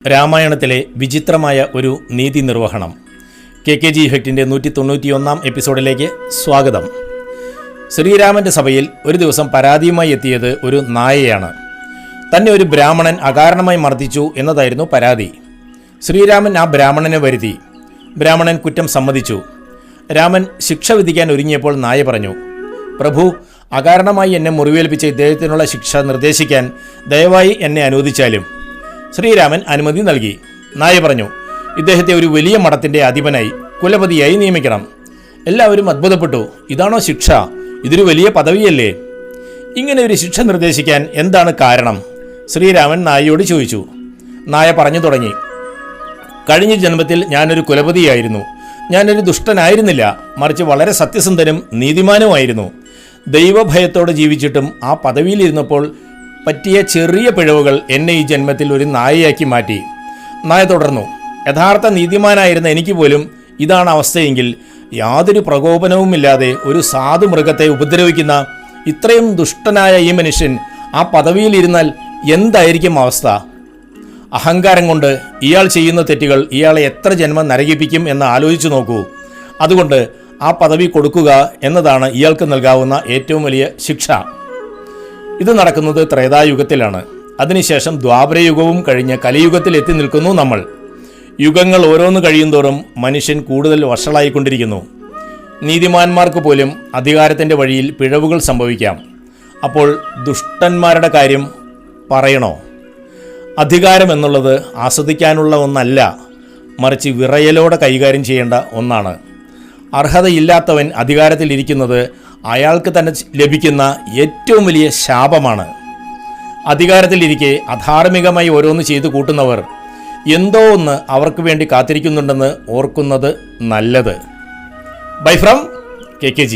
രാമായണത്തിലെ വിചിത്രമായ ഒരു നീതി നിർവഹണം. KKG ഇഫക്റ്റിൻ്റെ 191 എപ്പിസോഡിലേക്ക് സ്വാഗതം. ശ്രീരാമൻ്റെ സഭയിൽ ഒരു ദിവസം പരാതിയുമായി എത്തിയത് ഒരു നായയാണ്. തന്നെ ഒരു ബ്രാഹ്മണൻ അകാരണമായി മർദ്ദിച്ചു എന്നതായിരുന്നു പരാതി. ശ്രീരാമൻ ആ ബ്രാഹ്മണനെ വരുത്തി. ബ്രാഹ്മണൻ കുറ്റം സമ്മതിച്ചു. രാമൻ ശിക്ഷ വിധിക്കാൻ ഒരുങ്ങിയപ്പോൾ നായ പറഞ്ഞു, പ്രഭു, അകാരണമായി എന്നെ മുറിവേൽപ്പിച്ച ഇദ്ദേഹത്തിനുള്ള ശിക്ഷ നിർദ്ദേശിക്കാൻ ദയവായി എന്നെ അനുവദിച്ചാലും. ശ്രീരാമൻ അനുമതി നൽകി. നായ പറഞ്ഞു, ഇദ്ദേഹത്തെ ഒരു വലിയ മഠത്തിൻ്റെ അധിപനായി കുലപതിയായി നിയമിക്കണം. എല്ലാവരും അത്ഭുതപ്പെട്ടു. ഇതാണോ ശിക്ഷ? ഇതൊരു വലിയ പദവിയല്ലേ? ഇങ്ങനെ ഒരു ശിക്ഷ നിർദ്ദേശിക്കാൻ എന്താണ് കാരണം? ശ്രീരാമൻ നായയോട് ചോദിച്ചു. നായ പറഞ്ഞു തുടങ്ങി, കഴിഞ്ഞ ജന്മത്തിൽ ഞാനൊരു കുലപതിയായിരുന്നു. ഞാനൊരു ദുഷ്ടനായിരുന്നില്ല, മറിച്ച് വളരെ സത്യസന്ധനും നീതിമാനുമായിരുന്നു. ദൈവഭയത്തോടെ ജീവിച്ചിട്ടും ആ പദവിയിലിരുന്നപ്പോൾ പറ്റിയ ചെറിയ പിഴവുകൾ എന്നെ ഈ ജന്മത്തിൽ ഒരു നായയാക്കി മാറ്റി. നായ തുടർന്നു, യഥാർത്ഥ നീതിമാനായിരുന്ന എനിക്ക് പോലും ഇതാണ് അവസ്ഥയെങ്കിൽ യാതൊരു പ്രകോപനവുമില്ലാതെ ഒരു സാധു മൃഗത്തെ ഉപദ്രവിക്കുന്ന ഇത്രയും ദുഷ്ടനായ ഈ മനുഷ്യൻ ആ പദവിയിലിരുന്നാൽ എന്തായിരിക്കും അവസ്ഥ? അഹങ്കാരം കൊണ്ട് ഇയാൾ ചെയ്യുന്ന തെറ്റുകൾ ഇയാളെ എത്ര ജന്മം നരകിപ്പിക്കും എന്ന് ആലോചിച്ചു നോക്കൂ. അതുകൊണ്ട് ആ പദവി കൊടുക്കുക എന്നതാണ് ഇയാൾക്ക് നൽകാവുന്ന ഏറ്റവും വലിയ ശിക്ഷ. ഇത് നടക്കുന്നത് ത്രേതായുഗത്തിലാണ്. അതിനുശേഷം ദ്വാപരയുഗവും കഴിഞ്ഞ് കലിയുഗത്തിൽ എത്തി നിൽക്കുന്നു നമ്മൾ. യുഗങ്ങൾ ഓരോന്ന് കഴിയുന്തോറും മനുഷ്യൻ കൂടുതൽ വഷളായിക്കൊണ്ടിരിക്കുന്നു. നീതിമാന്മാർക്ക് പോലും അധികാരത്തിൻ്റെ വഴിയിൽ പിഴവുകൾ സംഭവിക്കാം. അപ്പോൾ ദുഷ്ടന്മാരുടെ കാര്യം പറയണോ? അധികാരം എന്നുള്ളത് ആസ്വദിക്കാനുള്ള ഒന്നല്ല, മറിച്ച് വിറയലോടെ കൈകാര്യം ചെയ്യേണ്ട ഒന്നാണ്. അർഹതയില്ലാത്തവൻ അധികാരത്തിലിരിക്കുന്നത് അയാൾക്ക് തന്നെ ലഭിക്കുന്ന ഏറ്റവും വലിയ ശാപമാണ്. അധികാരത്തിലിരിക്കെ അധാർമികമായി ഓരോന്ന് ചെയ്തു കൂട്ടുന്നവർ എന്തോ ഒന്ന് അവർക്ക് വേണ്ടി കാത്തിരിക്കുന്നുണ്ടെന്ന് ഓർക്കുന്നത് നല്ലത്. Bye from KKG.